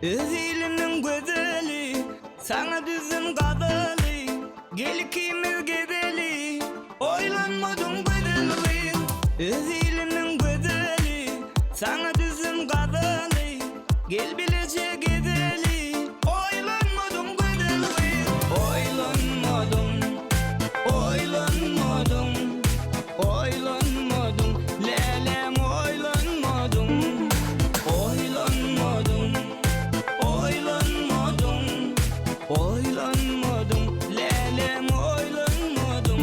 Özilinin gözeli, sana düzüm kabalı. Gel ikimiz gedeli, oylanmadım bedeli. Özilinin gözeli, sana düzüm kabalı. Gel bilece gedeli, oylanmadım bedeli. Oylanmadım, oylanmadım, oylanmadım. Lelem oylanmadım, oylanmadım, oylanmadım, oylanmadım. Lelem oylanmadım.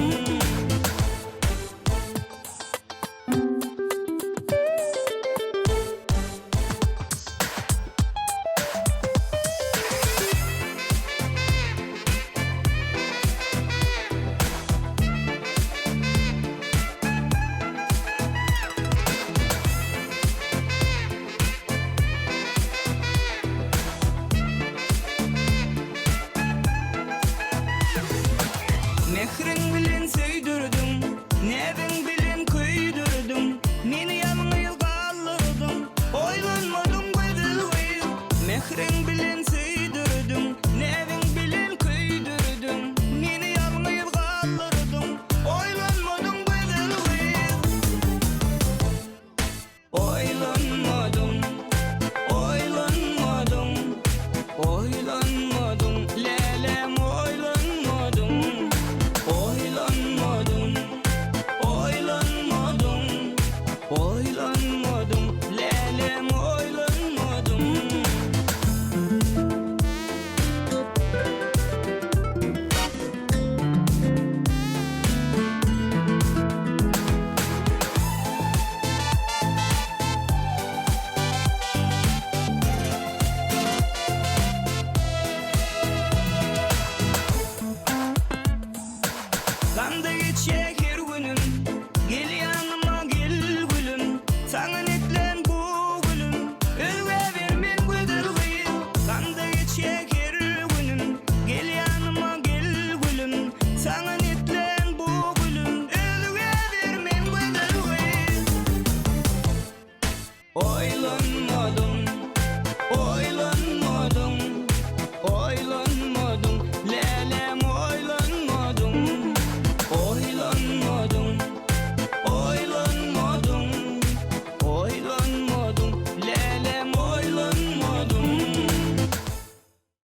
Mehrin bilen söydürdüm, nevin bilen köydürdüm. Meni yalnız kaldırdım, oylanmadım bedeli. Mehrin bilen söydürdüm, nevin bilen köydürdüm. Meni yalnız kaldırdım, oylanmadım bedeli. Oylanmadım, oylanmadım, oylanmadım. Lelem oylanmadım. Oylanmadım, oylanmadım, oylanmadım. Lelem oylanmadım. Kandı geçecek